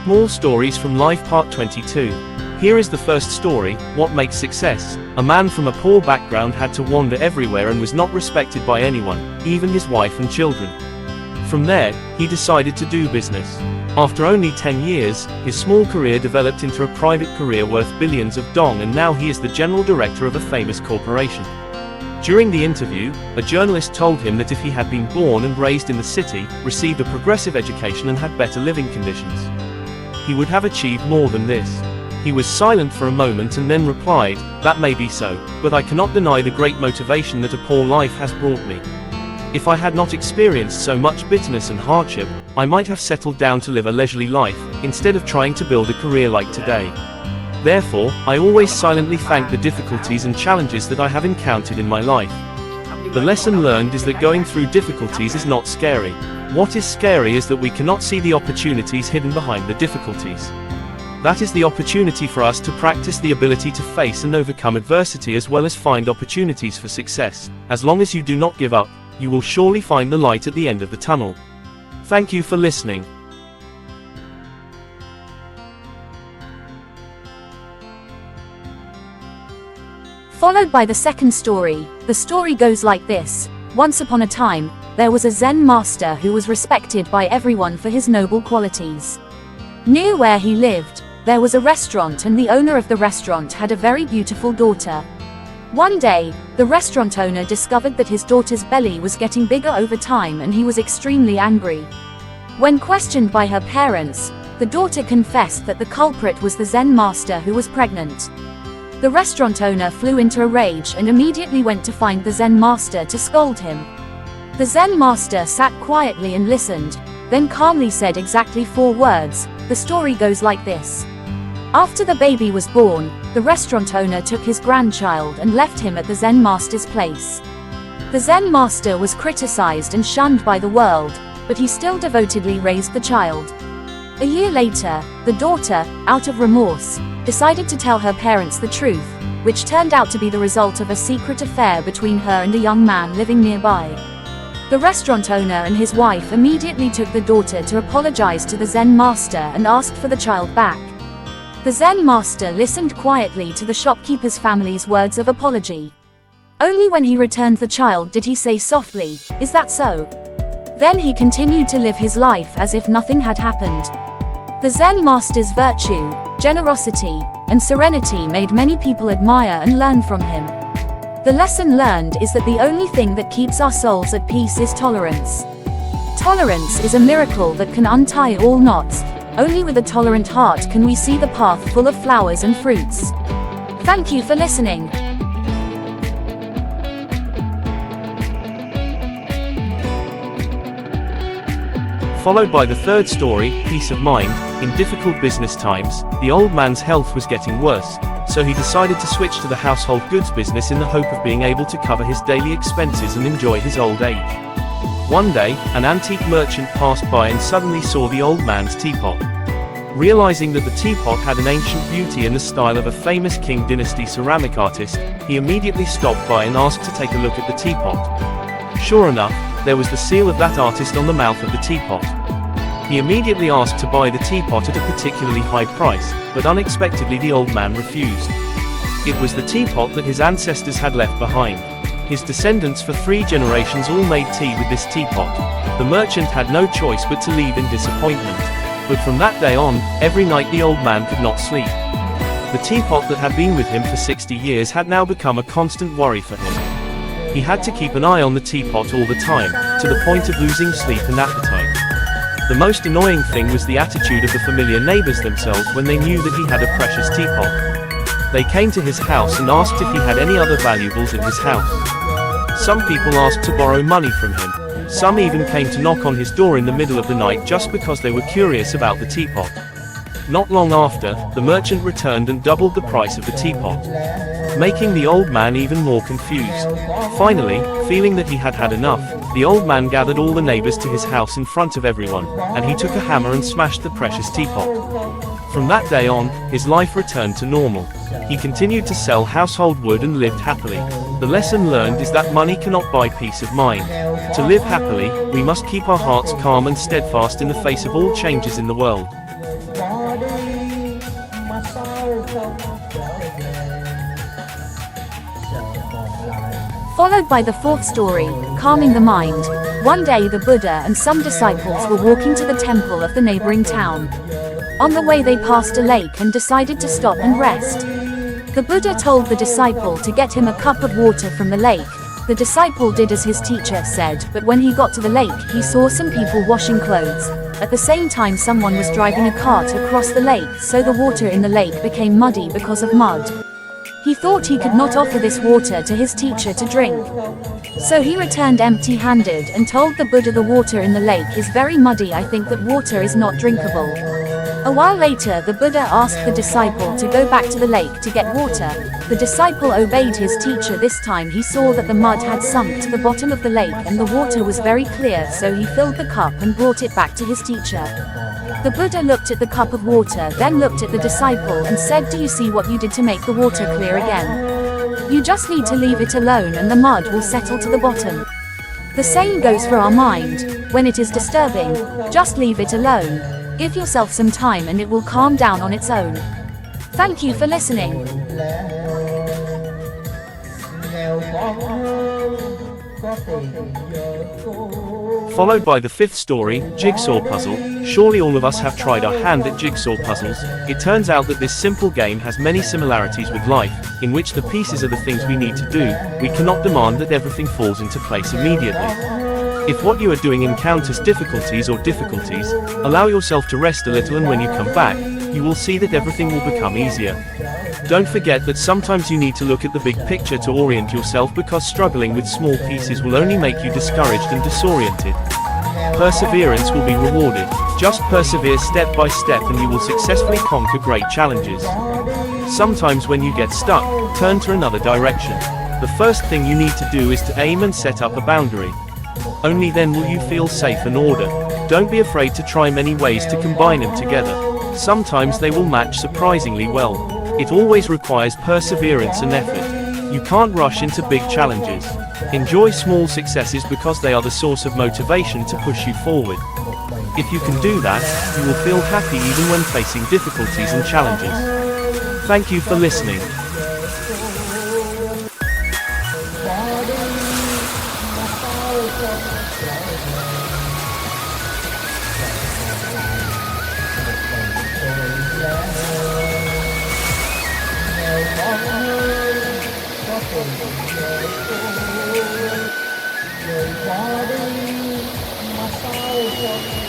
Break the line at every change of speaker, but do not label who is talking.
More Stories from Life Part 22. Here is the first story, What Makes Success? A man from a poor background had to wander everywhere and was not respected by anyone, even his wife and children. From there, he decided to do business. After only 10 years, his small career developed into a private career worth billions of dong, and now he is the general director of a famous corporation. During the interview, a journalist told him that if he had been born and raised in the city, received a progressive education and had better living conditions, he would have achieved more than this. He was silent for a moment and then replied, "That may be so, but I cannot deny the great motivation that a poor life has brought me. If I had not experienced so much bitterness and hardship, I might have settled down to live a leisurely life, instead of trying to build a career like today. Therefore, I always silently thank the difficulties and challenges that I have encountered in my life. The lesson learned is that going through difficulties is not scary. What is scary is that we cannot see the opportunities hidden behind the difficulties. That is the opportunity for us to practice the ability to face and overcome adversity as well as find opportunities for success. As long as you do not give up, you will surely find the light at the end of the tunnel." Thank you for listening.
Followed by the second story. The story goes like this. Once upon a time, there was a Zen master who was respected by everyone for his noble qualities. Near where he lived, there was a restaurant, and the owner of the restaurant had a very beautiful daughter. One day, the restaurant owner discovered that his daughter's belly was getting bigger over time, and he was extremely angry. When questioned by her parents, the daughter confessed that the culprit was the Zen master who was pregnant. The restaurant owner flew into a rage and immediately went to find the Zen master to scold him. The Zen master sat quietly and listened, then calmly said exactly 4 words. The story goes like this. After the baby was born, the restaurant owner took his grandchild and left him at the Zen master's place. The Zen master was criticized and shunned by the world, but he still devotedly raised the child. A year later, the daughter, out of remorse, decided to tell her parents the truth, which turned out to be the result of a secret affair between her and a young man living nearby. The restaurant owner and his wife immediately took the daughter to apologize to the Zen master and asked for the child back. The Zen master listened quietly to the shopkeeper's family's words of apology. Only when he returned the child did he say softly, "Is that so?" Then he continued to live his life as if nothing had happened. The Zen master's virtue, generosity, and serenity made many people admire and learn from him. The lesson learned is that the only thing that keeps our souls at peace is tolerance. Tolerance is a miracle that can untie all knots. Only with a tolerant heart can we see the path full of flowers and fruits. Thank you for listening.
Followed by the third story, Peace of Mind. In difficult business times, the old man's health was getting worse, so he decided to switch to the household goods business in the hope of being able to cover his daily expenses and enjoy his old age. One day, an antique merchant passed by and suddenly saw the old man's teapot. Realizing that the teapot had an ancient beauty in the style of a famous Qing dynasty ceramic artist, he immediately stopped by and asked to take a look at the teapot. Sure enough, there was the seal of that artist on the mouth of the teapot. He immediately asked to buy the teapot at a particularly high price, but unexpectedly the old man refused. It was the teapot that his ancestors had left behind. His descendants for 3 generations all made tea with this teapot. The merchant had no choice but to leave in disappointment. But from that day on, every night the old man could not sleep. The teapot that had been with him for 60 years had now become a constant worry for him. He had to keep an eye on the teapot all the time, to the point of losing sleep and appetite. The most annoying thing was the attitude of the familiar neighbors themselves when they knew that he had a precious teapot. They came to his house and asked if he had any other valuables in his house. Some people asked to borrow money from him. Some even came to knock on his door in the middle of the night just because they were curious about the teapot. Not long after, the merchant returned and doubled the price of the teapot, making the old man even more confused. Finally, feeling that he had had enough, the old man gathered all the neighbors to his house in front of everyone, and he took a hammer and smashed the precious teapot. From that day on, his life returned to normal. He continued to sell household wood and lived happily. The lesson learned is that money cannot buy peace of mind. To live happily, we must keep our hearts calm and steadfast in the face of all changes in the world.
Followed by the fourth story, calming the mind. One day the Buddha and some disciples were walking to the temple of the neighboring town. On the way they passed a lake and decided to stop and rest. The Buddha told the disciple to get him a cup of water from the lake. The disciple did as his teacher said, but when he got to the lake, he saw some people washing clothes. At the same time, someone was driving a cart across the lake, so the water in the lake became muddy because of mud. He thought he could not offer this water to his teacher to drink. So he returned empty-handed and told the Buddha, the water in the lake is very muddy, I think that water is not drinkable. A while later the Buddha asked the disciple to go back to the lake to get water. The disciple obeyed his teacher. This time he saw that the mud had sunk to the bottom of the lake and the water was very clear, so he filled the cup and brought it back to his teacher. The Buddha looked at the cup of water, then looked at the disciple and said, "Do you see what you did to make the water clear again? You just need to leave it alone and the mud will settle to the bottom." The same goes for our mind. When it is disturbing, just leave it alone. Give yourself some time and it will calm down on its own. Thank you for listening.
Followed by the fifth story, Jigsaw Puzzle. Surely all of us have tried our hand at jigsaw puzzles. It turns out that this simple game has many similarities with life, in which the pieces are the things we need to do. We cannot demand that everything falls into place immediately. If what you are doing encounters difficulties, allow yourself to rest a little, and when you come back, you will see that everything will become easier. Don't forget that sometimes you need to look at the big picture to orient yourself, because struggling with small pieces will only make you discouraged and disoriented. Perseverance will be rewarded. Just persevere step by step and you will successfully conquer great challenges. Sometimes when you get stuck, turn to another direction. The first thing you need to do is to aim and set up a boundary. Only then will you feel safe and order. Don't be afraid to try many ways to combine them together. Sometimes they will match surprisingly well. It always requires perseverance and effort. You can't rush into big challenges. Enjoy small successes because they are the source of motivation to push you forward. If you can do that, you will feel happy even when facing difficulties and challenges. Thank you for listening.
Người bỏ đi mà sao